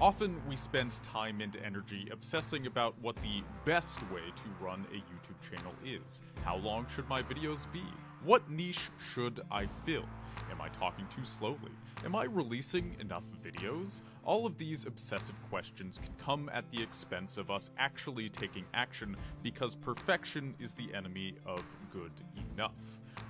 Often we spend time and energy obsessing about what the best way to run a YouTube channel is. How long should my videos be? What niche should I fill? Am I talking too slowly? Am I releasing enough videos? All of these obsessive questions can come at the expense of us actually taking action, because perfection is the enemy of good enough.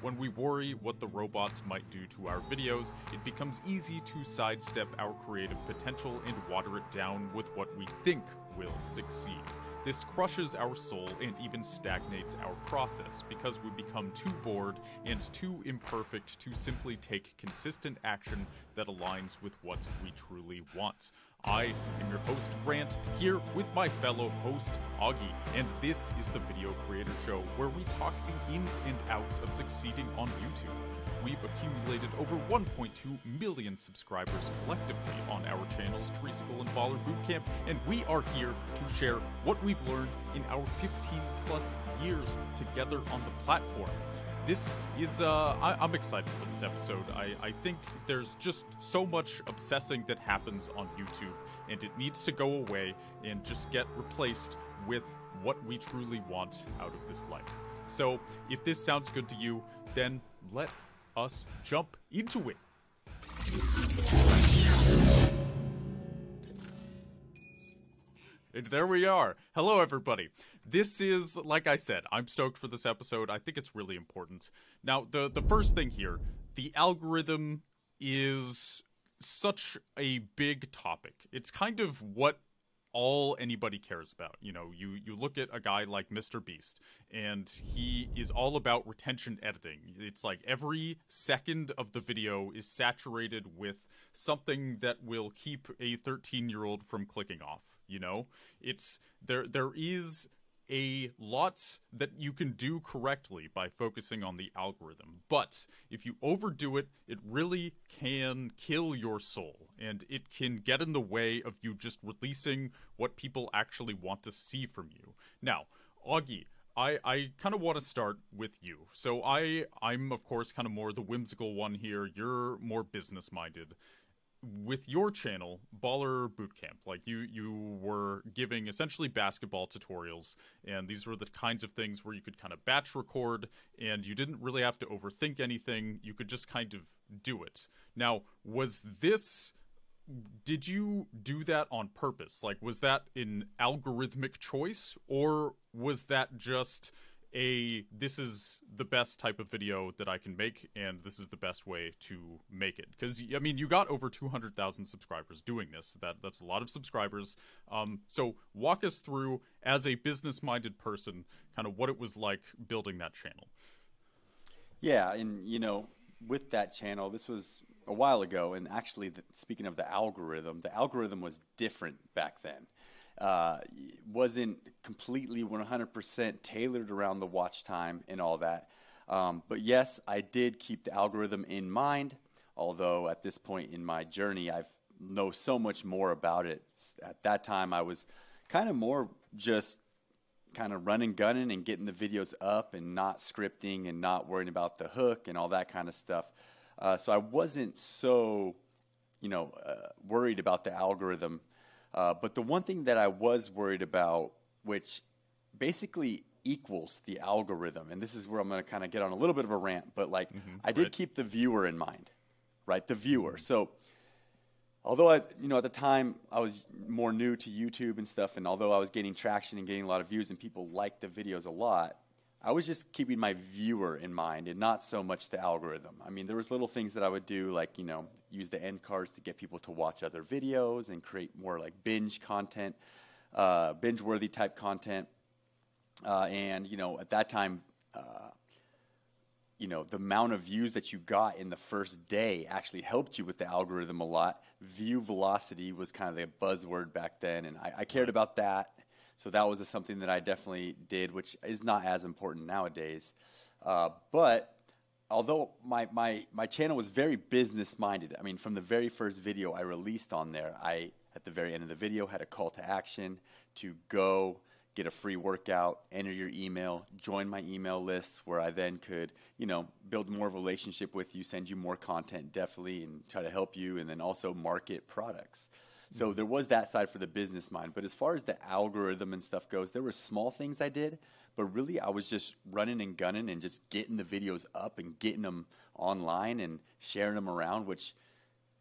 When we worry what the robots might do to our videos, it becomes easy to sidestep our creative potential and water it down with what we think will succeed. This crushes our soul and even stagnates our process, because we become too bored and too imperfect to simply take consistent action that aligns with what we truly want. I am your host, Grant, here with my fellow host, Augie, and this is the Video Creator Show, where we talk the ins and outs of succeeding on YouTube. We've accumulated over 1.2 million subscribers collectively on our channels, Treesicle and Baller Bootcamp, and we are here to share what we've learned in our 15 plus years together on the platform. This is, I'm excited for this episode. I think there's just so much obsessing that happens on YouTube, and it needs to go away and just get replaced with what we truly want out of this life. So, if this sounds good to you, then let us jump into it. And there we are. Hello, everybody. This is, like I said, I'm stoked for this episode. I think it's really important. Now, the first thing here, the algorithm is such a big topic. It's kind of what all anybody cares about. You know, you look at a guy like Mr. Beast, and he is all about retention editing. It's like every second of the video is saturated with something that will keep a 13-year-old from clicking off, you know? It's there is a lot that you can do correctly by focusing on the algorithm, but if you overdo it, it really can kill your soul, and it can get in the way of you just releasing what people actually want to see from you. Now, Augie, I kind of want to start with you. So I'm of course kind of more the whimsical one here. You're more business-minded. With your channel, Baller Bootcamp, like you were giving essentially basketball tutorials, and these were the kinds of things where you could kind of batch record, and you didn't really have to overthink anything. You could just kind of do it. Now, did you do that on purpose? Like, was that an algorithmic choice, or was that just this is the best type of video that I can make, and this is the best way to make it? Because, I mean, you got over 200,000 subscribers doing this. That's a lot of subscribers. So walk us through, as a business-minded person, kind of what it was like building that channel. Yeah, and, you know, with that channel, this was a while ago, and actually, speaking of the algorithm was different back then. Wasn't completely 100% tailored around the watch time and all that. But yes, I did keep the algorithm in mind, although at this point in my journey, I know so much more about it. At that time, I was kind of more just kind of running, gunning, and getting the videos up and not scripting and not worrying about the hook and all that kind of stuff. So I wasn't so, worried about the algorithm. But the one thing that I was worried about, which basically equals the algorithm, and this is where I'm going to kind of get on a little bit of a rant, but like I did keep the viewer in mind, right? The viewer. So although at the time I was more new to YouTube and stuff, and although I was gaining traction and getting a lot of views and people liked the videos a lot, I was just keeping my viewer in mind and not so much the algorithm. I mean, there was little things that I would do, like, use the end cards to get people to watch other videos and create more like binge content, binge-worthy type content. And, at that time, the amount of views that you got in the first day actually helped you with the algorithm a lot. View velocity was kind of the buzzword back then, and I cared about that. So that was something that I definitely did, which is not as important nowadays. But although my channel was very business-minded, I mean, from the very first video I released on there, I, at the very end of the video, had a call to action to go get a free workout, enter your email, join my email list, where I then could, build more of a relationship with you, send you more content, definitely, and try to help you, and then also market products. So there was that side for the business mind. But as far as the algorithm and stuff goes, there were small things I did, but really I was just running and gunning and just getting the videos up and getting them online and sharing them around, which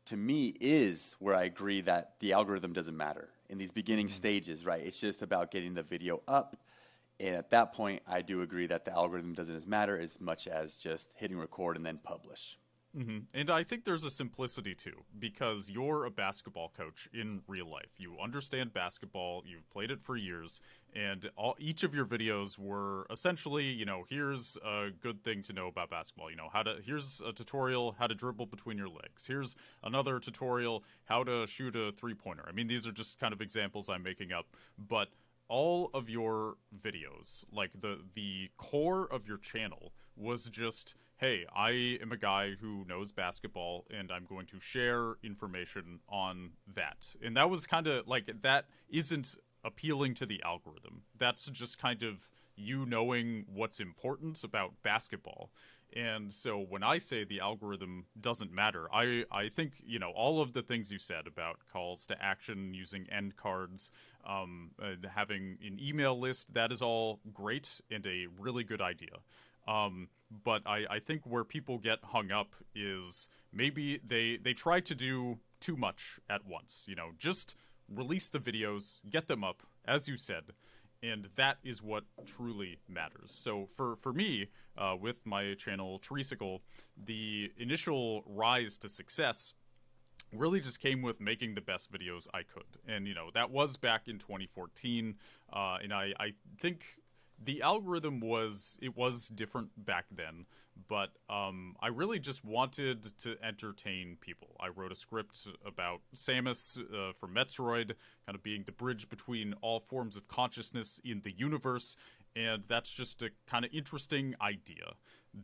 to me is where I agree that the algorithm doesn't matter in these beginning stages, right? It's just about getting the video up. And at that point, I do agree that the algorithm doesn't matter as much as just hitting record and then publish. And I think there's a simplicity too, because you're a basketball coach in real life. You understand basketball, you've played it for years, and each of your videos were essentially, you know, here's a good thing to know about basketball. You know, here's a tutorial how to dribble between your legs. Here's another tutorial how to shoot a three-pointer. I mean, these are just kind of examples I'm making up, but all of your videos, like the core of your channel was just, hey, I am a guy who knows basketball and I'm going to share information on that. And that was kind of like, that isn't appealing to the algorithm. That's just kind of you knowing what's important about basketball. And so when I say the algorithm doesn't matter, I think, you know, all of the things you said about calls to action, using end cards, having an email list, that is all great and a really good idea. But I think where people get hung up is maybe they try to do too much at once. You know, just release the videos, get them up, as you said, and that is what truly matters. So for me, with my channel Treesicle, the initial rise to success really just came with making the best videos I could. And, you know, that was back in 2014, and I think the algorithm was different back then, but I really just wanted to entertain people. I wrote a script about Samus from Metroid, kind of being the bridge between all forms of consciousness in the universe, and that's just a kind of interesting idea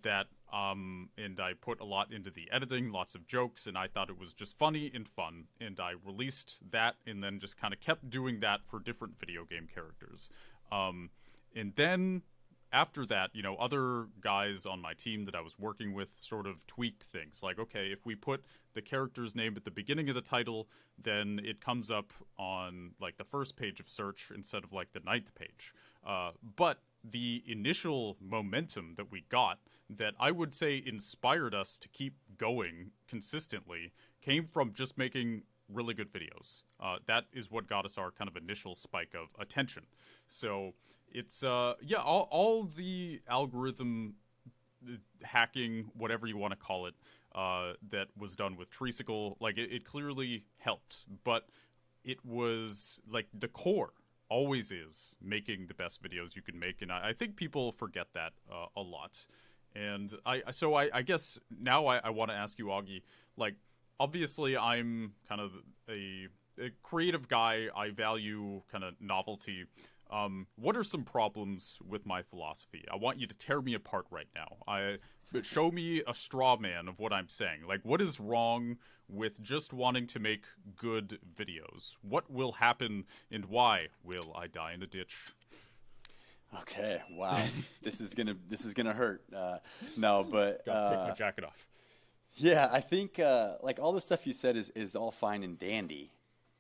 that, and I put a lot into the editing, lots of jokes, and I thought it was just funny and fun, and I released that and then just kind of kept doing that for different video game characters. And then after that, you know, other guys on my team that I was working with sort of tweaked things. Like, okay, if we put the character's name at the beginning of the title, then it comes up on, like, the first page of search instead of, like, the 9th page. But the initial momentum that we got, that I would say inspired us to keep going consistently, came from just making really good videos. That is what got us our kind of initial spike of attention. So it's, yeah, all the algorithm hacking, whatever you want to call it, that was done with Treesicle, like, it clearly helped, but it was, like, the core always is making the best videos you can make, and I think people forget that a lot. And I guess now I want to ask you, Augie, like, obviously I'm kind of a creative guy. I value kind of novelty. What are some problems with my philosophy? I want you to tear me apart right now. Show me a straw man of what I'm saying. Like, what is wrong with just wanting to make good videos? What will happen, and why will I die in a ditch? Okay, wow, this is gonna hurt. No, but gotta take my jacket off. Yeah, I think like all the stuff you said is all fine and dandy,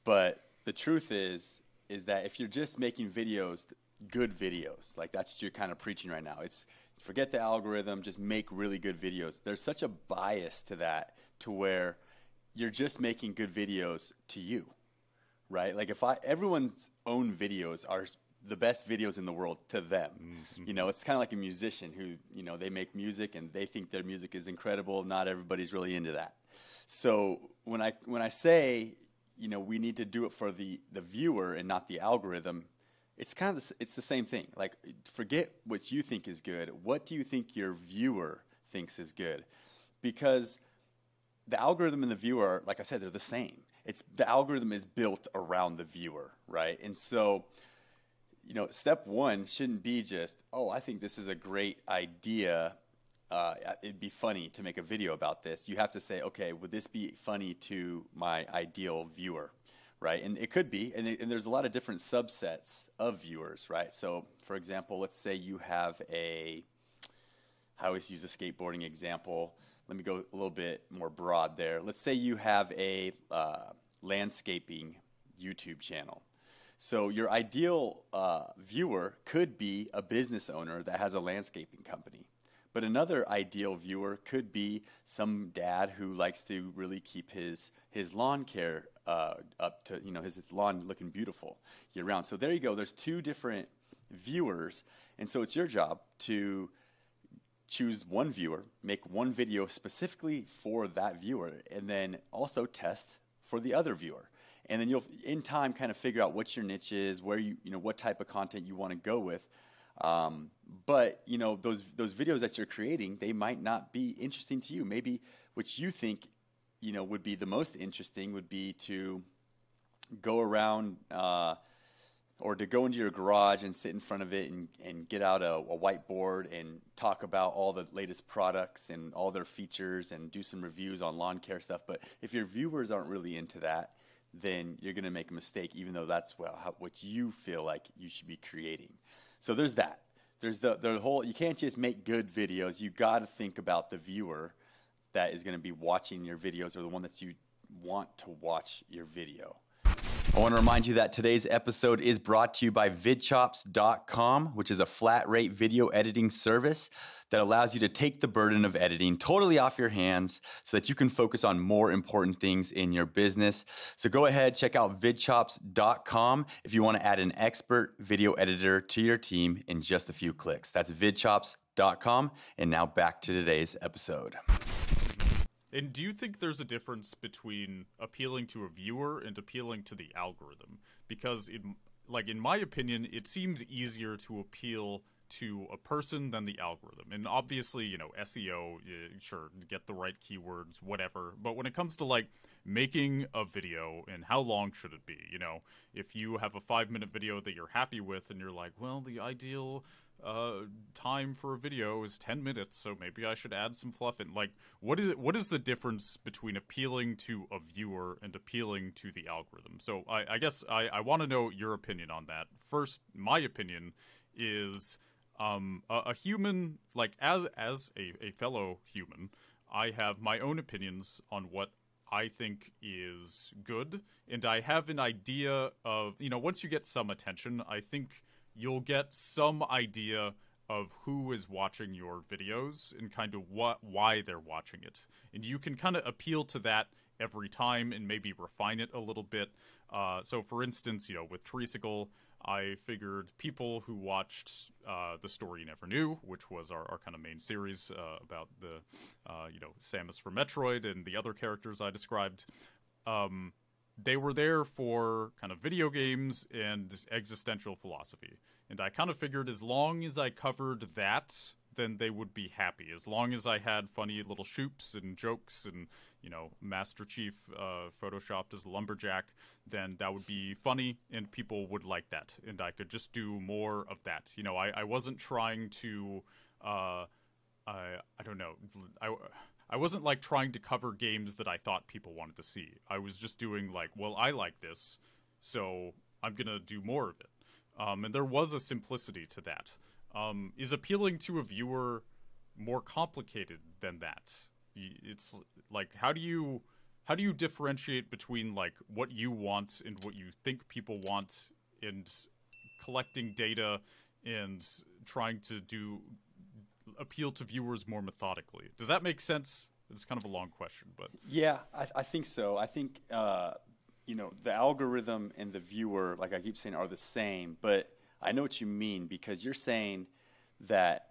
but the truth is that if you're just making videos, good videos, like that's what you're kind of preaching right now. It's forget the algorithm, just make really good videos. There's such a bias to that, to where you're just making good videos to you, right? Like everyone's own videos are the best videos in the world to them. Mm-hmm. You know, it's kind of like a musician who, you know, they make music and they think their music is incredible. Not everybody's really into that. So when I say, you know, we need to do it for the viewer and not the algorithm, it's kind of it's the same thing. Like, forget what you think is good. What do you think your viewer thinks is good? Because the algorithm and the viewer, like I said, they're the same. The algorithm is built around the viewer, right? And so, you know, step one shouldn't be just, oh, I think this is a great idea. It'd be funny to make a video about this. You have to say, okay, would this be funny to my ideal viewer, right? And it could be, and there's a lot of different subsets of viewers, right? So, for example, let's say you have I always use a skateboarding example. Let me go a little bit more broad there. Let's say you have a landscaping YouTube channel. So your ideal viewer could be a business owner that has a landscaping company. But another ideal viewer could be some dad who likes to really keep his lawn care up to, his lawn looking beautiful year round. So there you go. There's two different viewers. And so it's your job to choose one viewer, make one video specifically for that viewer, and then also test for the other viewer. And then you'll, in time, kind of figure out what your niche is, where what type of content you want to go with. But those videos that you're creating, they might not be interesting to you. Maybe what you think, would be the most interesting would be to go around or to go into your garage and sit in front of it and get out a whiteboard and talk about all the latest products and all their features and do some reviews on lawn care stuff. But if your viewers aren't really into that, then you're going to make a mistake, even though that's what you feel like you should be creating. So there's that. There's the whole, you can't just make good videos. You got to think about the viewer that is going to be watching your videos, or the one that you want to watch your video. I want to remind you that today's episode is brought to you by vidchops.com, which is a flat rate video editing service that allows you to take the burden of editing totally off your hands so that you can focus on more important things in your business. So go ahead, check out vidchops.com if you want to add an expert video editor to your team in just a few clicks. That's vidchops.com. And now back to today's episode. And do you think there's a difference between appealing to a viewer and appealing to the algorithm? Because, in my opinion, it seems easier to appeal to a person than the algorithm. And obviously, SEO, sure, get the right keywords, whatever. But when it comes to, making a video and how long should it be? If you have a 5-minute video that you're happy with and you're like, well, the ideal time for a video is 10 minutes, so maybe I should add some fluff in. What is the difference between appealing to a viewer and appealing to the algorithm? So I guess I want to know your opinion on that. First, my opinion is a human, as a fellow human, I have my own opinions on what I think is good, and I have an idea of, once you get some attention, I think you'll get some idea of who is watching your videos and kind of why they're watching it. And you can kind of appeal to that every time and maybe refine it a little bit. So for instance, with Treesicle, I figured people who watched The Story You Never Knew, which was our kind of main series about the, Samus from Metroid and the other characters I described, they were there for kind of video games and existential philosophy. And I kind of figured as long as I covered that, then they would be happy. As long as I had funny little shoops and jokes and, Master Chief photoshopped as a lumberjack, then that would be funny and people would like that. And I could just do more of that. I wasn't trying to, I don't know, I wasn't trying to cover games that I thought people wanted to see. I was just doing well, I like this, so I'm going to do more of it. And there was a simplicity to that. Is appealing to a viewer more complicated than that? It's how do you differentiate between what you want and what you think people want, and collecting data and trying to appeal to viewers more methodically? Does that make sense? It's kind of a long question, but yeah, I think so. I think the algorithm and the viewer, like I keep saying, are the same. But I know what you mean, because you're saying that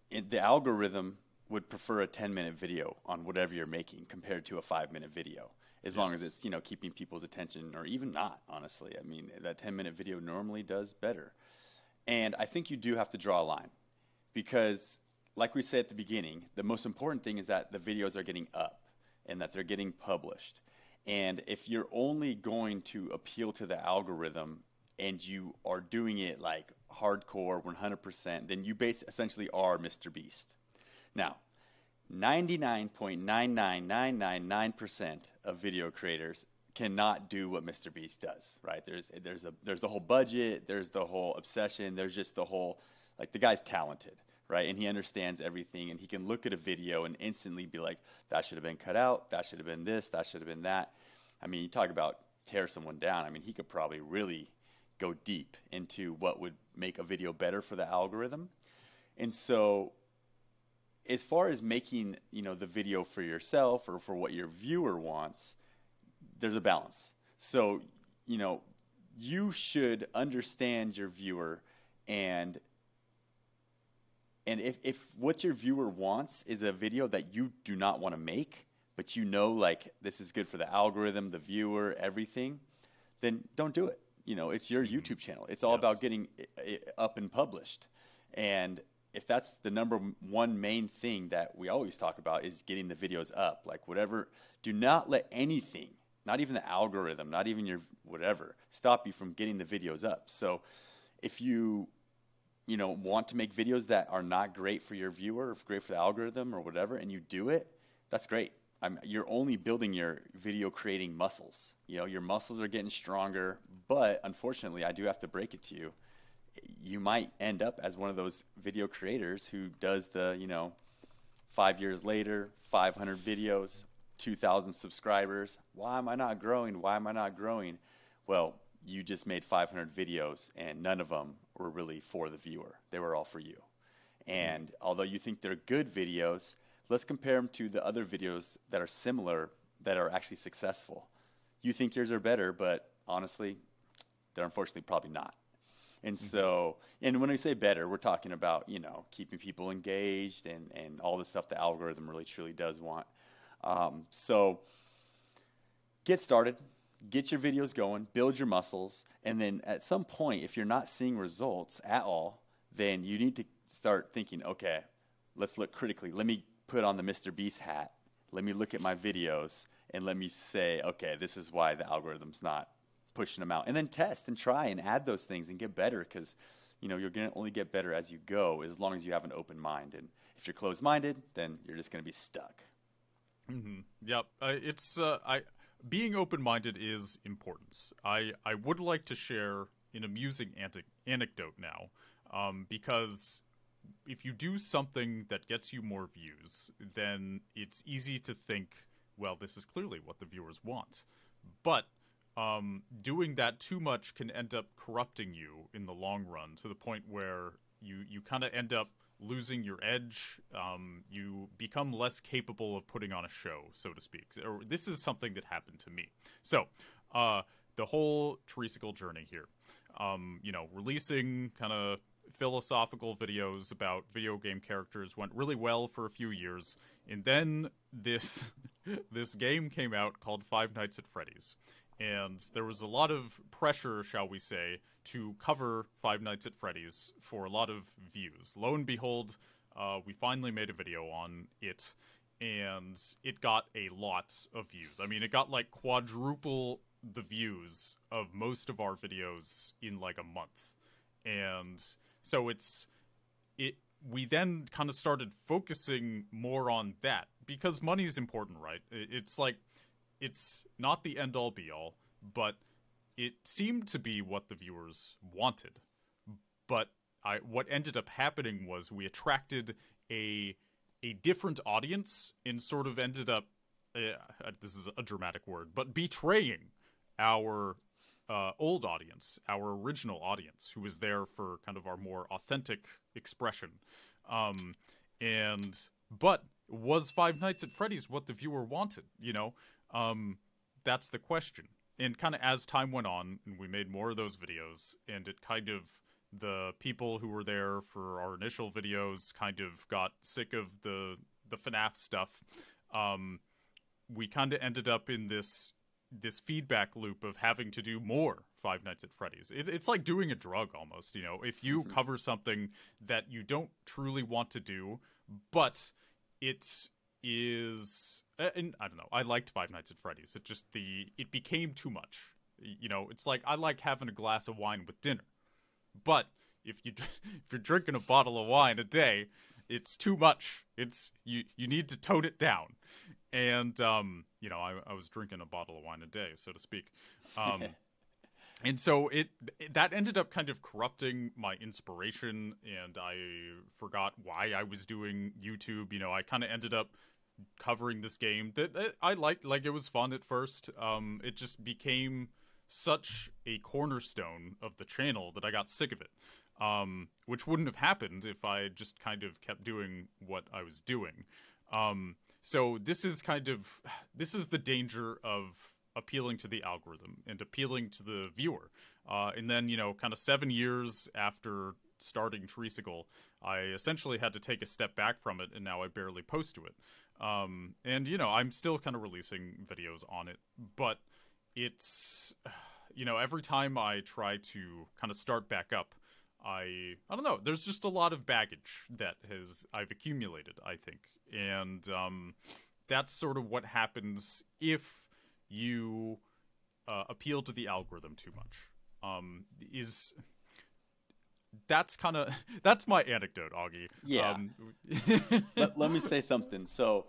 the algorithm would prefer a 10-minute video on whatever you're making compared to a 5-minute video, as long as it's keeping people's attention, or even not. Honestly, I mean, that 10-minute video normally does better. And I think you do have to draw a line. Because, like we said at the beginning, the most important thing is that the videos are getting up and that they're getting published. And if you're only going to appeal to the algorithm and you are doing it hardcore 100%, then you essentially are Mr. Beast. Now, 99.99999% of video creators cannot do what Mr. Beast does, right? There's the whole budget, there's the whole obsession, there's just the whole, the guy's talented, right? And he understands everything, and he can look at a video and instantly be like, that should have been cut out, that should have been this, that should have been that. I mean, you talk about tear someone down. I mean, he could probably really go deep into what would make a video better for the algorithm. And so as far as making, the video for yourself or for what your viewer wants, there's a balance. So, you should understand your viewer, and if what your viewer wants is a video that you do not want to make, but like this is good for the algorithm, the viewer, everything, then don't do it. It's your YouTube channel. It's all about getting it up and published. And if that's the number one main thing that we always talk about is getting the videos up, like whatever, do not let anything, not even the algorithm, not even your whatever, stop you from getting the videos up. So if you want to make videos that are not great for your viewer or great for the algorithm or whatever, and you do it, that's great. You're only building your video creating muscles. Your muscles are getting stronger, but unfortunately, I do have to break it to you. You might end up as one of those video creators who does the, 5 years later, 500 videos, 2,000 subscribers. Why am I not growing? Why am I not growing? Well, you just made 500 videos, and none of them were really for the viewer. They were all for you. And although you think they're good videos, let's compare them to the other videos that are similar that are actually successful. You think yours are better, but honestly, they're unfortunately probably not. And so, and when we say better, we're talking about, keeping people engaged and all the stuff the algorithm really truly does want. So get started, get your videos going, build your muscles, and then at some point, if you're not seeing results at all, then you need to start thinking, okay, let's look critically. Let me put on the Mr. Beast hat. Let me look at my videos, and let me say, okay, this is why the algorithm's not pushing them out. And then test and try and add those things and get better, because you're going to only get better as you go as long as you have an open mind. And if you're closed-minded, then you're just going to be stuck. Yep. Being open-minded is important. I would like to share an amusing anecdote now, because if you do something that gets you more views, then it's easy to think, well, this is clearly what the viewers want. But doing that too much can end up corrupting you in the long run, to the point where you kind of end up losing your edge. You become less capable of putting on a show, so to speak. Or this is something that happened to me. So the whole Teresical journey here, releasing kind of philosophical videos about video game characters went really well for a few years, and then this game came out called Five Nights at Freddy's. And there was a lot of pressure, shall we say, to cover Five Nights at Freddy's for a lot of views. Lo and behold, we finally made a video on it, and it got a lot of views. I mean, it got like quadruple the views of most of our videos in like a month. And so we then kind of started focusing more on that, because money is important, right? It's not the end-all be-all, but it seemed to be what the viewers wanted. But what ended up happening was we attracted a different audience, and sort of ended up, this is a dramatic word, but betraying our old audience, our original audience, who was there for kind of our more authentic expression. But was Five Nights at Freddy's what the viewer wanted, That's the question. And kind of as time went on, and we made more of those videos, and it kind of, the people who were there for our initial videos kind of got sick of the FNAF stuff. We kind of ended up in this feedback loop of having to do more Five Nights at Freddy's. It's like doing a drug almost, If you cover something that you don't truly want to do, but it is, and I don't know, I liked Five Nights at Freddy's. It became too much. It's like, I like having a glass of wine with dinner. But if you're drinking a bottle of wine a day, it's too much. You need to tone it down. And I was drinking a bottle of wine a day, so to speak. And so that ended up kind of corrupting my inspiration, and I forgot why I was doing YouTube. I kind of ended up covering this game that I liked. Like, it was fun at first. It just became such a cornerstone of the channel that I got sick of it. Which wouldn't have happened if I just kind of kept doing what I was doing. So this is the danger of appealing to the algorithm and appealing to the viewer. And then, kind of 7 years after starting Treesicle, I essentially had to take a step back from it, and now I barely post to it. And, I'm still kind of releasing videos on it, but it's, every time I try to kind of start back up, I don't know, there's just a lot of baggage that I've accumulated, I think. And that's sort of what happens if you appeal to the algorithm too much. That's my anecdote, Augie. Yeah. Let me say something. So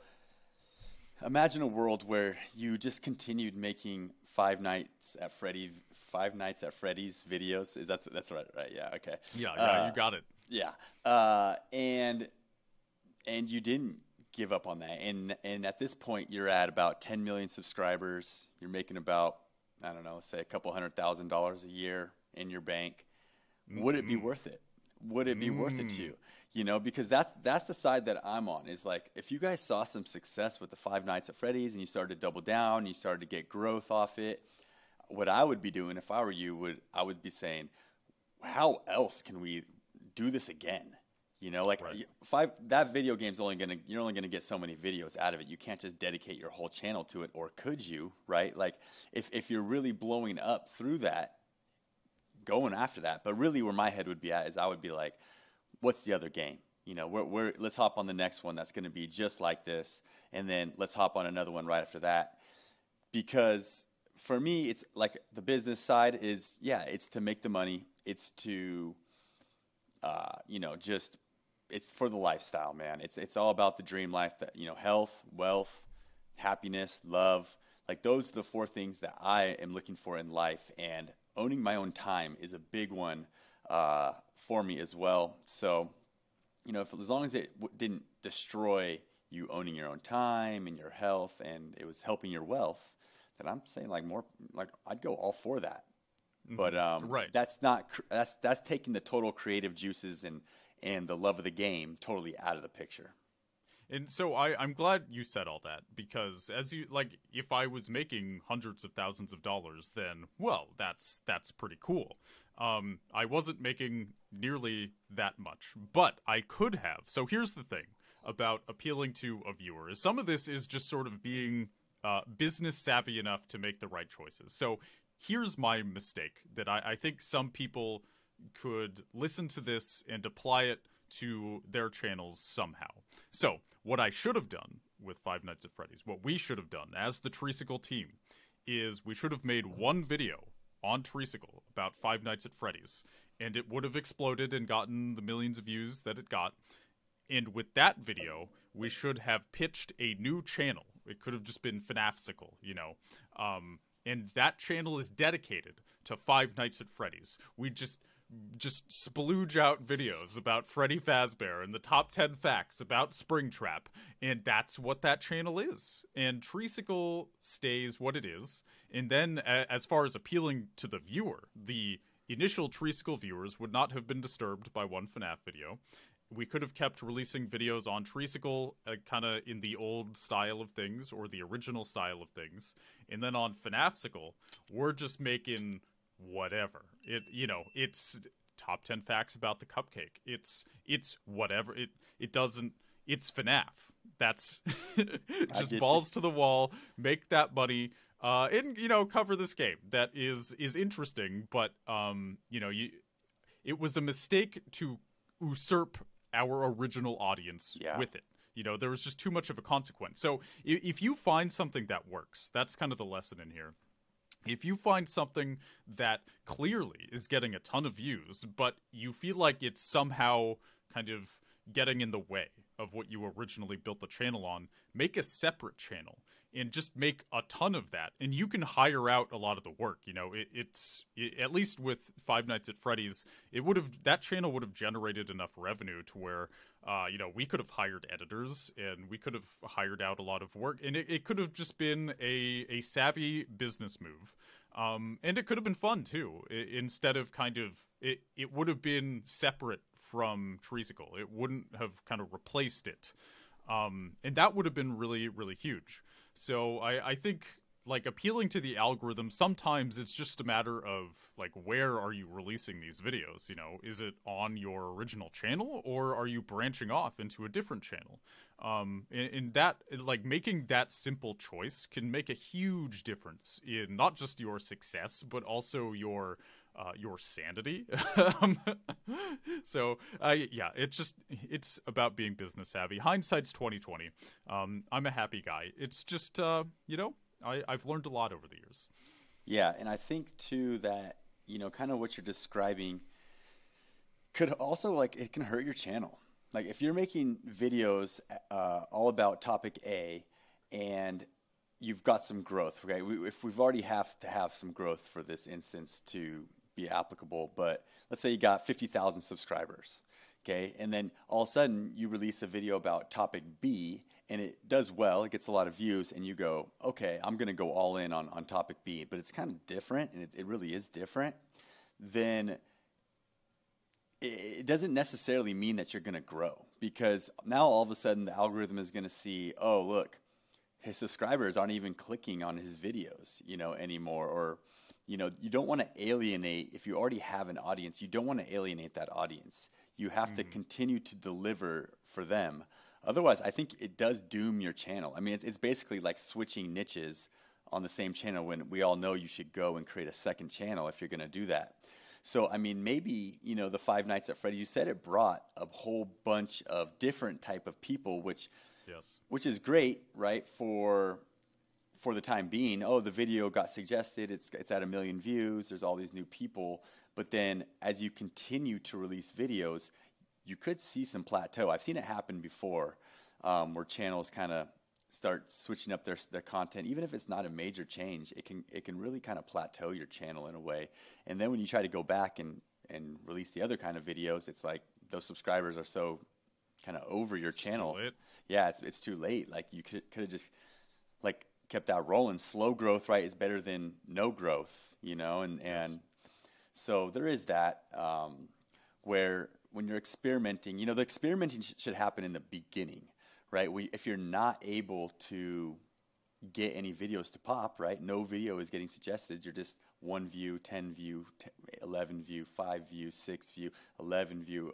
imagine a world where you just continued making Five Nights at Freddy's videos. That's right? Yeah. Okay. Yeah. You got it. Yeah. And you didn't give up on that. And at this point, you're at about 10 million subscribers. You're making about, I don't know, say a couple $100,000 a year in your bank. Would it be worth it? Would it be worth it to you? Because that's the side that I'm on, is like, if you guys saw some success with the Five Nights at Freddy's and you started to double down, and you started to get growth off it, what I would be doing if I were you, I would be saying, how else can we do this again? Right. That video game's you're only gonna get so many videos out of it. You can't just dedicate your whole channel to it, or could you? Right? Like, if you're really blowing up through that, going after that. But really, where my head would be at is, I would be like, what's the other game? Let's hop on the next one that's going to be just like this, and then let's hop on another one right after that. Because for me, it's like, the business side is, it's to make the money. It's to, it's for the lifestyle, man. It's all about the dream life, that, health, wealth, happiness, love. Like, those are the 4 things that I am looking for in life. And owning my own time is a big one for me as well. So, as long as it didn't destroy you owning your own time and your health, and it was helping your wealth, then I'm saying, I'd go all for that. But right. That's taking the total creative juices and the love of the game totally out of the picture. And so I'm glad you said all that, because if I was making hundreds of thousands of dollars, then, well, that's pretty cool. I wasn't making nearly that much, but I could have. So here's the thing about appealing to a viewer, is some of this is just sort of being business savvy enough to make the right choices. So here's my mistake that I think some people could listen to this and apply it to their channels somehow. So what I should have done with Five Nights at Freddy's, what we should have done as the Treesicle team, is we should have made one video on Treesicle about Five Nights at Freddy's, and it would have exploded and gotten the millions of views that it got. And with that video, we should have pitched a new channel. It could have just been FNAFsicle, and that channel is dedicated to Five Nights at Freddy's. We just splooge out videos about Freddy Fazbear and the top 10 facts about Springtrap, and that's what that channel is. And Treesicle stays what it is. And then, as far as appealing to the viewer, the initial Treesicle viewers would not have been disturbed by one FNAF video. We could have kept releasing videos on Treesicle, kind of in the old style of things, or the original style of things. And then on FNAFsicle, we're just making whatever. It's top 10 facts about the cupcake. It's whatever. It's FNAF. That's just balls to the wall, make that money, and cover this game that is interesting, but it was a mistake to usurp our original audience with it. There was just too much of a consequence. So if you find something that works, that's kind of the lesson in here. If you find something that clearly is getting a ton of views, but you feel like it's somehow kind of getting in the way of what you originally built the channel on, make a separate channel and just make a ton of that. And you can hire out a lot of the work. You know, at least with Five Nights at Freddy's, that channel would have generated enough revenue to where, you know, we could have hired editors and we could have hired out a lot of work, and it could have just been a savvy business move. And it could have been fun too. Instead of it would have been separate from Treesicle. It wouldn't have kind of replaced it. And that would have been really, really huge. So I think, like, appealing to the algorithm, sometimes it's just a matter of, like, where are you releasing these videos? You know, is it on your original channel, or are you branching off into a different channel? And that, like, making that simple choice can make a huge difference in not just your success, but also your sanity. So yeah, it's about being business savvy. Hindsight's 20/20. I'm a happy guy. It's just you know, I've learned a lot over the years. Yeah, and I think too that, you know, kind of what you're describing could also, like, it can hurt your channel. Like, if you're making videos all about topic A and you've got some growth, okay? If we've already have to have some growth for this instance to be applicable, but let's say you got 50,000 subscribers, okay? And then all of a sudden you release a video about topic B and it does well, it gets a lot of views, and you go, okay, I'm going to go all in on topic B, but it's kind of different, and it really is different, then it doesn't necessarily mean that you're going to grow, because now all of a sudden the algorithm is going to see, oh, look, his subscribers aren't even clicking on his videos, you know, anymore. Or, you know, you don't want to alienate, if you already have an audience, you don't want to alienate that audience. You have to continue to deliver for them. Otherwise, I think it does doom your channel. I mean, it's basically like switching niches on the same channel, when we all know you should go and create a second channel if you're going to do that. So, I mean, maybe, you know, the Five Nights at Freddy's, you said it brought a whole bunch of different type of people, which is great, right, for the time being. Oh, the video got suggested, it's at 1 million views, there's all these new people. But then as you continue to release videos, you could see some plateau. I've seen it happen before, where channels kind of start switching up their content. Even if it's not a major change, it can really kind of plateau your channel in a way. And then when you try to go back and release the other kind of videos, it's like those subscribers are so kind of over your channel. Yeah, it's too late. Like, you could have just, like, kept that rolling. Slow growth, right, is better than no growth, you know. And so there is that, where when you're experimenting, you know, the experimenting should happen in the beginning, right? If you're not able to get any videos to pop, right? No video is getting suggested. You're just 1 view, 10 view, 11 view, 5 view, 6 view, 11 view,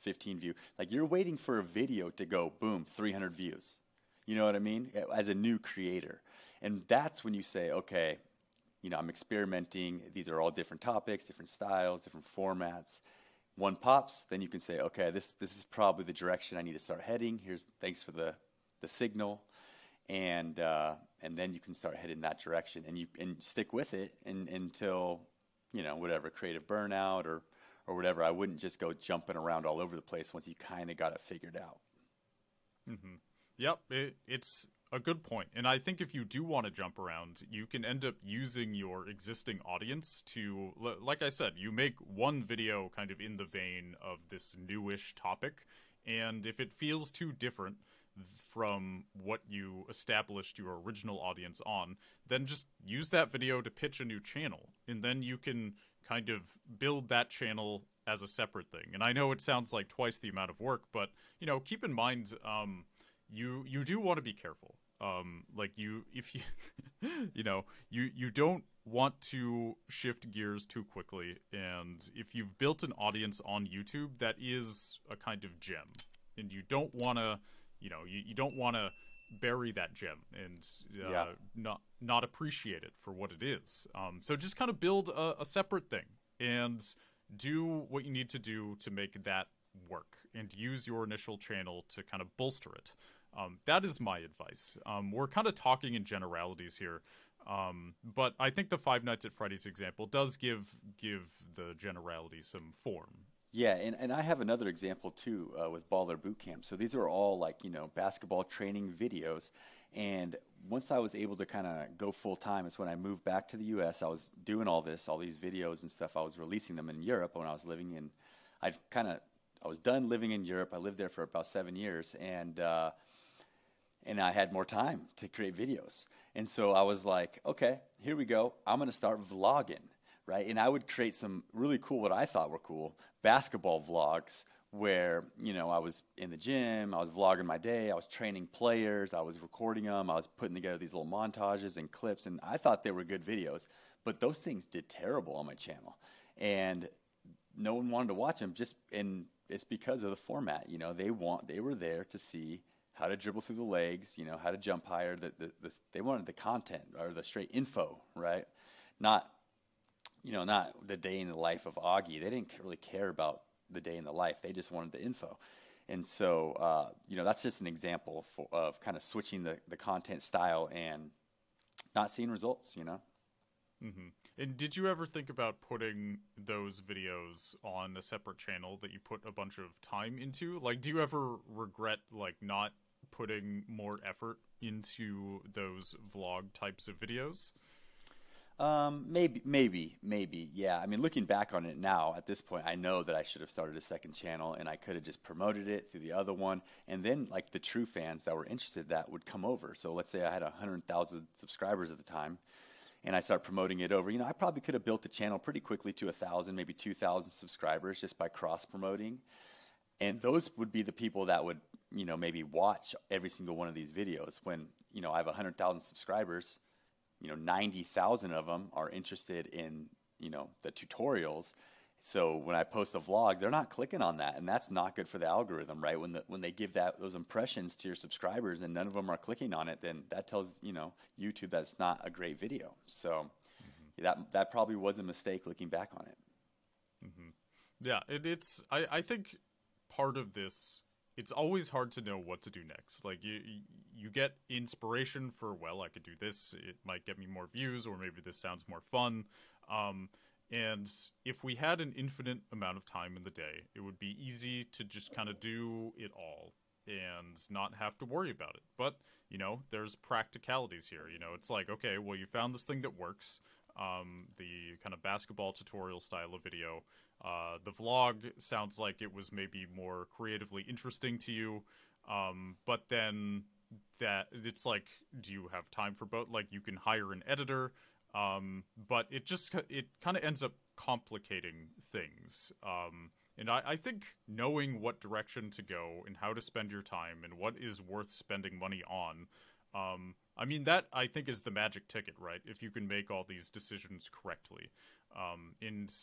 15 view. Like, you're waiting for a video to go boom, 300 views. You know what I mean? As a new creator. And that's when you say, okay, you know, I'm experimenting. These are all different topics, different styles, different formats. One pops, then you can say, okay, this is probably the direction I need to start heading. Thanks for the signal. And then you can start heading that direction, and stick with it until, you know, whatever, creative burnout or whatever. I wouldn't just go jumping around all over the place once you kind of got it figured out. Yep, it's a good point. And I think if you do want to jump around, you can end up using your existing audience to, like I said, you make one video kind of in the vein of this newish topic, and if it feels too different from what you established your original audience on, then just use that video to pitch a new channel, and then you can kind of build that channel as a separate thing. And I know it sounds like twice the amount of work, but, you know, keep in mind, you do want to be careful. Like, if you you know, you don't want to shift gears too quickly, and if you've built an audience on YouTube that is a kind of gem, and you don't want to, you know, you don't want to bury that gem and not appreciate it for what it is. So just kind of build a separate thing and do what you need to do to make that work, and use your initial channel to kind of bolster it. That is my advice. We're kind of talking in generalities here, but I think the Five Nights at Freddy's example does give the generality some form. Yeah, and I have another example too with Baller Boot Camp. So these are all like, basketball training videos. And once I was able to kind of go full time, it's when I moved back to the US. I was doing all these videos and stuff. I was releasing them in Europe when I was living in, I've kind of, I was done living in Europe. I lived there for about 7 years, and I had more time to create videos. And so I was like, okay, here we go. I'm going to start vlogging, right? And I would create some really cool, what I thought were cool, basketball vlogs where, I was in the gym, I was vlogging my day, I was training players, I was recording them, I was putting together these little montages and clips, and I thought they were good videos. But those things did terrible on my channel. And no one wanted to watch them and it's because of the format. They were there to see how to dribble through the legs, how to jump higher. They wanted the content or the straight info, right? Not, not the day in the life of Augie. They didn't really care about the day in the life. They just wanted the info. And so, that's just an example of kind of switching the content style and not seeing results. Mm-hmm. And did you ever think about putting those videos on a separate channel that you put a bunch of time into? Like, do you ever regret, like, not putting more effort into those vlog types of videos? Maybe. Yeah. I mean, looking back on it now, at this point, I know that I should have started a second channel and I could have just promoted it through the other one. And then, like, the true fans that were interested, that would come over. So let's say I had 100,000 subscribers at the time, and I start promoting it over. I probably could have built the channel pretty quickly to 1,000, maybe 2,000 subscribers just by cross promoting. And those would be the people that would, maybe watch every single one of these videos. When, I have 100,000 subscribers, 90,000 of them are interested in, the tutorials. So when I post a vlog, they're not clicking on that, and that's not good for the algorithm, right? When they give those impressions to your subscribers and none of them are clicking on it, then that tells YouTube that's not a great video. So that probably was a mistake looking back on it. Mm-hmm. Yeah, I think part of this, it's always hard to know what to do next. Like you get inspiration for, well, I could do this. It might get me more views, or maybe this sounds more fun. And if we had an infinite amount of time in the day, it would be easy to just kind of do it all and not have to worry about it. But, there's practicalities here. It's like, okay, well, you found this thing that works, the kind of basketball tutorial style of video. The vlog sounds like it was maybe more creatively interesting to you. But then that it's like, do you have time for both? Like, you can hire an editor. But it kind of ends up complicating things. And I think knowing what direction to go and how to spend your time and what is worth spending money on, I mean, that I think is the magic ticket, right? If you can make all these decisions correctly. And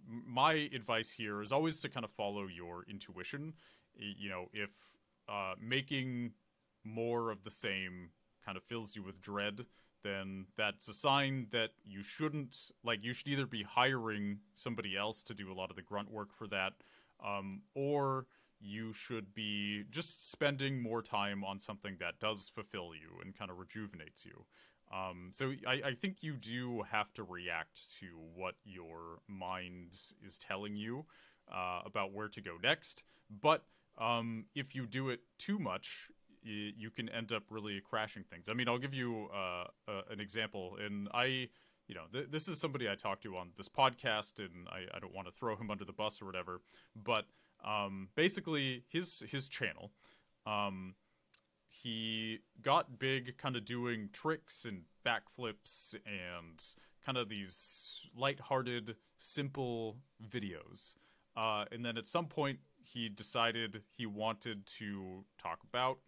my advice here is always to kind of follow your intuition. If making more of the same kind of fills you with dread, then that's a sign that you should either be hiring somebody else to do a lot of the grunt work for that, or you should be just spending more time on something that does fulfill you and kind of rejuvenates you. So I think you do have to react to what your mind is telling you about where to go next. But if you do it too much, you can end up really crashing things. I mean, I'll give you an example. And this is somebody I talked to on this podcast, and I don't want to throw him under the bus or whatever. But basically, his channel, he got big kind of doing tricks and backflips and kind of these lighthearted, simple videos. And then at some point, he decided he wanted to talk about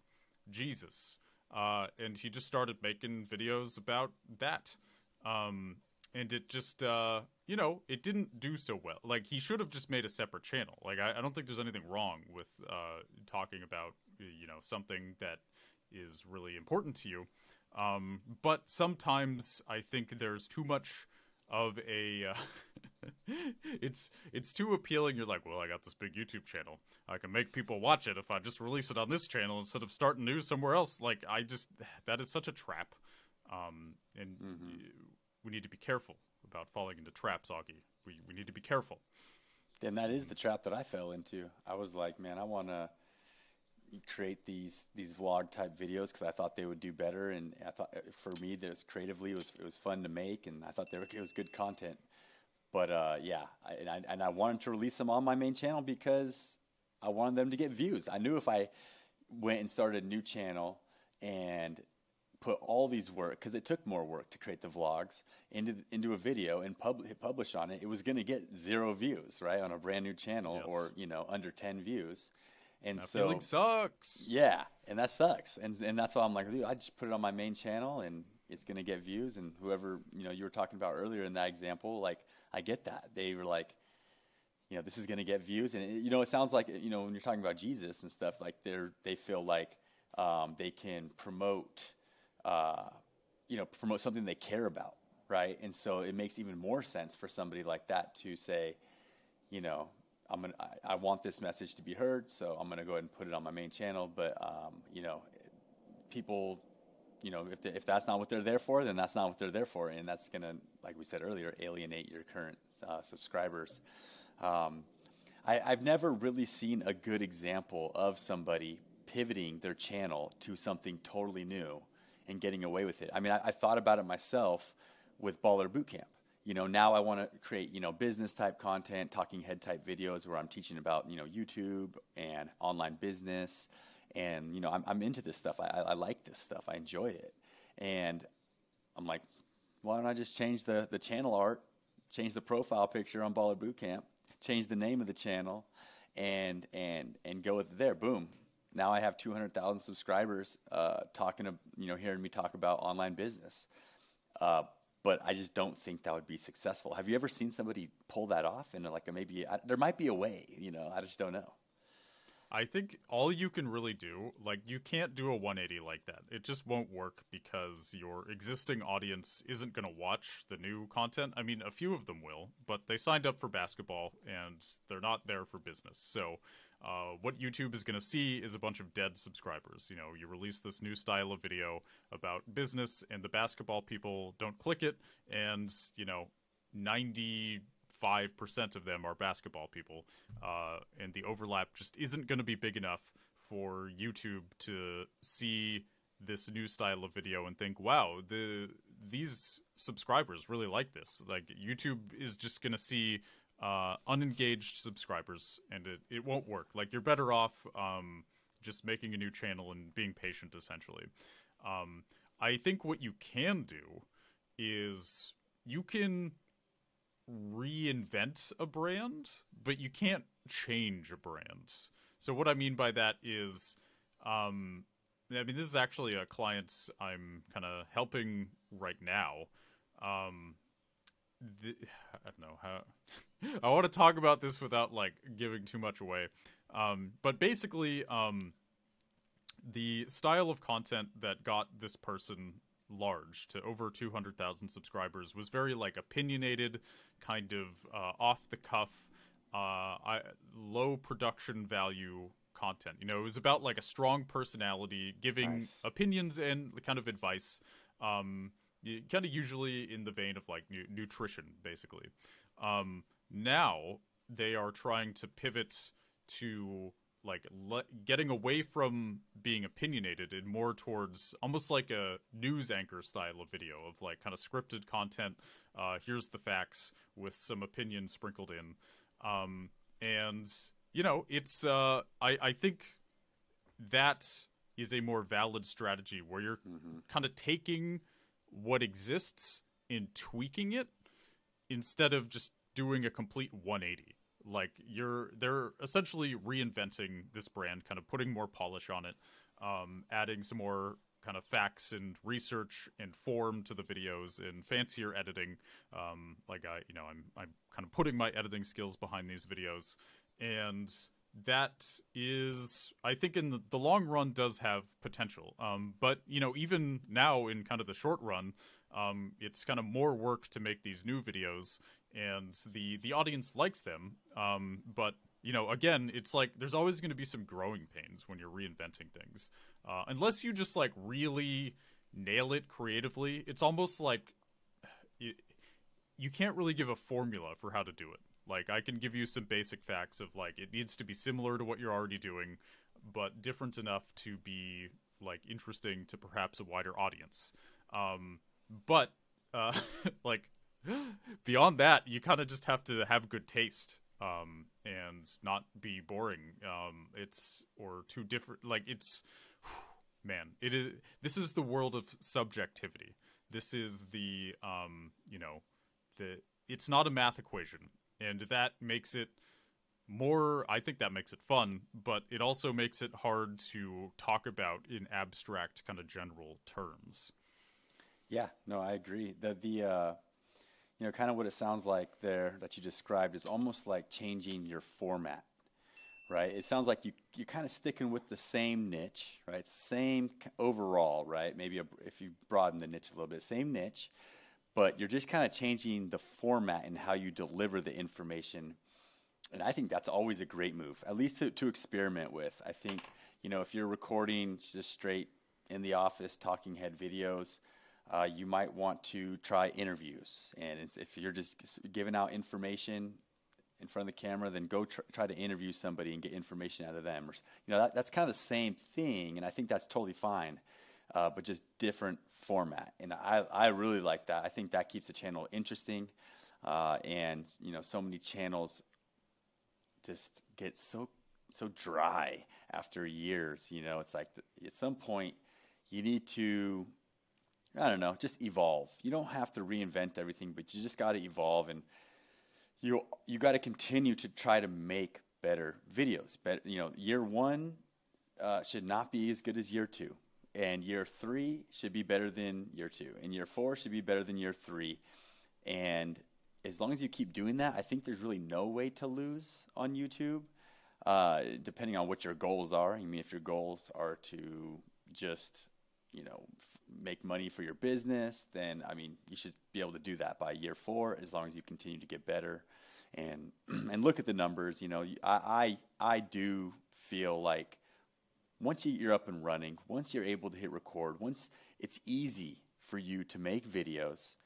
Jesus. And he just started making videos about that. And it just, it didn't do so well. Like, he should have just made a separate channel. Like, I don't think there's anything wrong with talking about, something that is really important to you. But sometimes I think there's too much of a it's too appealing. You're like, well, I got this big YouTube channel, I can make people watch it if I just release it on this channel instead of starting new somewhere else. Like, that is such a trap. And we need to be careful about falling into traps, Augie. We need to be careful. And that is the trap that I fell into. I was like, man, I want to create these vlog type videos because I thought they would do better, and I thought for me that was creatively it was fun to make, and I thought it was good content. But yeah, I wanted to release them on my main channel because I wanted them to get views. I knew if I went and started a new channel and put all these work, because it took more work to create the vlogs, into a video and hit publish on it, it was going to get 0 views, right, on a brand new channel. Yes. Or under 10 views. And that feeling sucks. Yeah, and that sucks. And that's why I'm like, dude, I just put it on my main channel and it's going to get views. And whoever, you were talking about earlier in that example, like, I get that. They were like, this is going to get views. And, it sounds like, when you're talking about Jesus and stuff, like they feel like they can promote something they care about, right? And so it makes even more sense for somebody like that to say, I want this message to be heard, so I'm gonna go ahead and put it on my main channel. But people, if that's not what they're there for, then that's not what they're there for, and that's gonna, like we said earlier, alienate your current subscribers. I've never really seen a good example of somebody pivoting their channel to something totally new and getting away with it. I mean, I thought about it myself with Baller Bootcamp. Now I want to create, business type content, talking head type videos where I'm teaching about, YouTube and online business. And, I'm into this stuff. I like this stuff. I enjoy it. And I'm like, why don't I just change the channel art, change the profile picture on Baller Bootcamp, change the name of the channel, and go with it there. Boom. Now I have 200,000 subscribers hearing me talk about online business. But I just don't think that would be successful. Have you ever seen somebody pull that off? And there might be a way, I just don't know. I think all you can really do, like, you can't do a 180 like that. It just won't work because your existing audience isn't going to watch the new content. I mean, a few of them will, but they signed up for basketball and they're not there for business. So what YouTube is going to see is a bunch of dead subscribers. You release this new style of video about business and the basketball people don't click it, and 95% of them are basketball people, and the overlap just isn't going to be big enough for YouTube to see this new style of video and think, wow, these subscribers really like this. Like, YouTube is just going to see unengaged subscribers, and it won't work. Like, you're better off just making a new channel and being patient, essentially. I think what you can do is you can reinvent a brand, but you can't change a brand. So what I mean by that is, this is actually a client I'm kind of helping right now. I don't know how I want to talk about this without giving too much away. But basically, the style of content that got this person large to over 200,000 subscribers was very opinionated, kind of off the cuff, low production value content. It was about a strong personality giving opinions and kind of advice. Kind of usually in the vein of nutrition, basically. Now they are trying to pivot to getting away from being opinionated and more towards almost like a news anchor style of video of kind of scripted content. Here's the facts with some opinion sprinkled in. And it's I think that is a more valid strategy where you're kind of taking what exists and tweaking it instead of just doing a complete 180. They're essentially reinventing this brand, kind of putting more polish on it, adding some more kind of facts and research and form to the videos and fancier editing. I'm kind of putting my editing skills behind these videos, and that is, I think, in the long run does have potential. But even now in kind of the short run, it's kind of more work to make these new videos, and the audience likes them. But again, it's there's always going to be some growing pains when you're reinventing things, unless you just really nail it creatively. It's almost you can't really give a formula for how to do it. Like, I can give you some basic facts of, like, it needs to be similar to what you're already doing, but different enough to be, like, interesting to perhaps a wider audience. But, like, beyond that, you kind of just have to have good taste, and not be boring. Or too different. Like, man, this is the world of subjectivity. This is the, it's not a math equation. And that makes it I think that makes it fun, but it also makes it hard to talk about in abstract kind of general terms. Yeah, no, I agree. Kind of what it sounds like there that you described is almost like changing your format, right? It sounds like you're kind of sticking with the same niche, right? Same overall, right? Maybe if you broaden the niche a little bit, same niche, but you're just kind of changing the format and how you deliver the information. And I think that's always a great move, at least to experiment with. I think, if you're recording just straight in the office talking head videos, you might want to try interviews. And if you're just giving out information in front of the camera, then go try to interview somebody and get information out of them. That's kind of the same thing, and I think that's totally fine. But just different format. And I really like that. I think that keeps the channel interesting. And, so many channels just get so dry after years. It's like at some point you need to, I don't know, just evolve. You don't have to reinvent everything, but you just got to evolve. And you got to continue to try to make better videos. Year one should not be as good as year two. And year 3 should be better than year 2. And year 4 should be better than year 3. And as long as you keep doing that, I think there's really no way to lose on YouTube, depending on what your goals are. I mean, if your goals are to just, make money for your business, then, you should be able to do that by year 4, as long as you continue to get better. And look at the numbers. I do feel like once you're up and running, once you're able to hit record, once it's easy for you to make videos,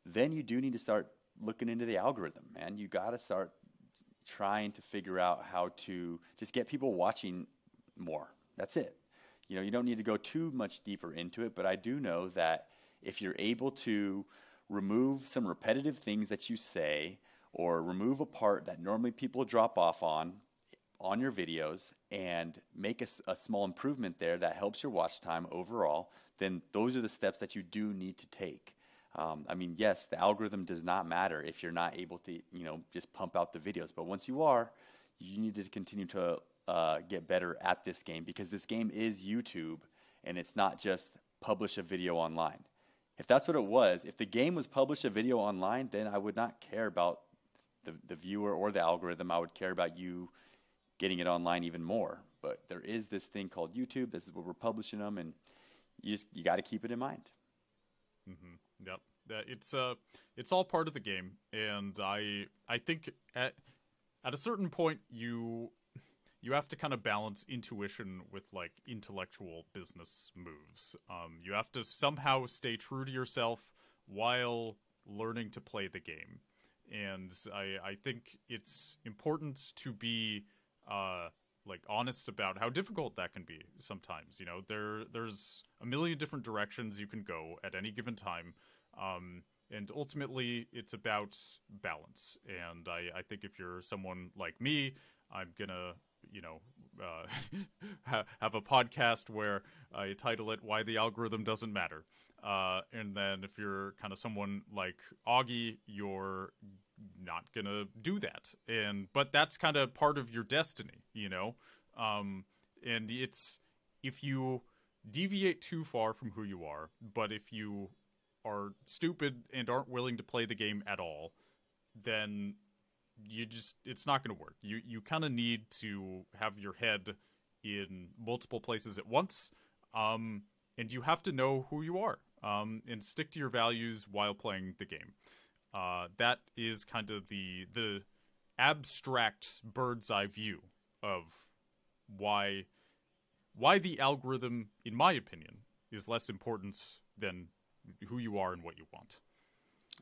then you do need to start looking into the algorithm, man. You got to start trying to figure out how to just get people watching more. That's it. You don't need to go too much deeper into it, but I do know that if you're able to remove some repetitive things that you say, or remove a part that normally people drop off on your videos, and make a small improvement there that helps your watch time overall, then those are the steps that you do need to take. Yes, the algorithm does not matter if you're not able to, just pump out the videos. But once you are, you need to continue to get better at this game, because this game is YouTube, and it's not just publish a video online. If that's what it was, if the game was publish a video online, then I would not care about the viewer or the algorithm. I would care about you getting it online even more. But there is this thing called YouTube. This is where we're publishing them, and you got to keep it in mind. Mm-hmm. Yep. It's all part of the game, and I think at a certain point you have to kind of balance intuition with, like, intellectual business moves. You have to somehow stay true to yourself while learning to play the game, and I think it's important to be honest about how difficult that can be sometimes. There's a million different directions you can go at any given time, and ultimately it's about balance. And I think if you're someone like me, I'm gonna have a podcast where I title it "Why the Algorithm Doesn't Matter," and then if you're kind of someone like Augie, you're not gonna do that, but that's kind of part of your destiny, and it's, if you deviate too far from who you are, but if you are stupid and aren't willing to play the game at all, then it's not going to work. You kind of need to have your head in multiple places at once, and you have to know who you are, and stick to your values while playing the game. That is kind of the abstract bird's eye view of why the algorithm, in my opinion, is less important than who you are and what you want.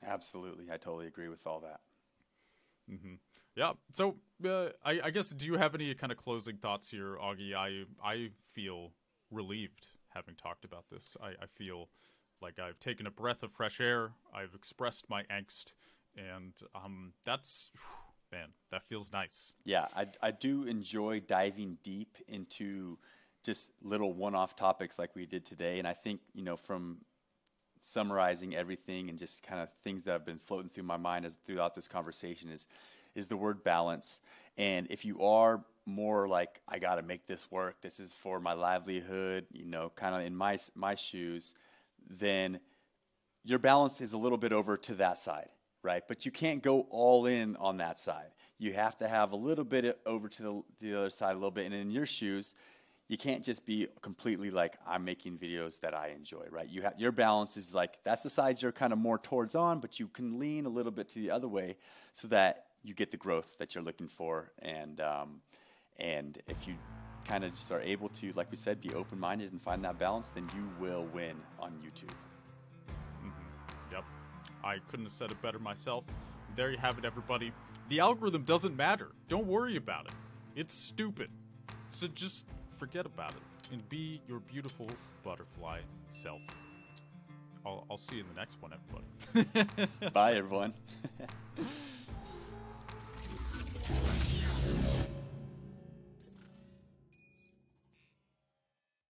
Absolutely. I totally agree with all that. Mm-hmm. Yeah. So I guess, do you have any kind of closing thoughts here, Augie? I feel relieved having talked about this. I feel like I've taken a breath of fresh air. I've expressed my angst, and that's, man, that feels nice. Yeah, I do enjoy diving deep into just little one-off topics like we did today. And I think, from summarizing everything and just kind of things that have been floating through my mind throughout this conversation is the word balance. And if you are more like, I got to make this work, this is for my livelihood, kind of in my shoes, then your balance is a little bit over to that side, right? But you can't go all in on that side. You have to have a little bit over to the other side a little bit. And in your shoes, you can't just be completely like, I'm making videos that I enjoy, right? Your balance is like, that's the side you're kind of more towards on, but you can lean a little bit to the other way so that you get the growth that you're looking for. And if you kind of just are able to, like we said, be open-minded and find that balance, then you will win on YouTube. Mm-hmm. Yep. I couldn't have said it better myself. There you have it, everybody. The algorithm doesn't matter. Don't worry about it. It's stupid. So just forget about it and be your beautiful butterfly self. I'll see you in the next one, everybody. Bye, everyone.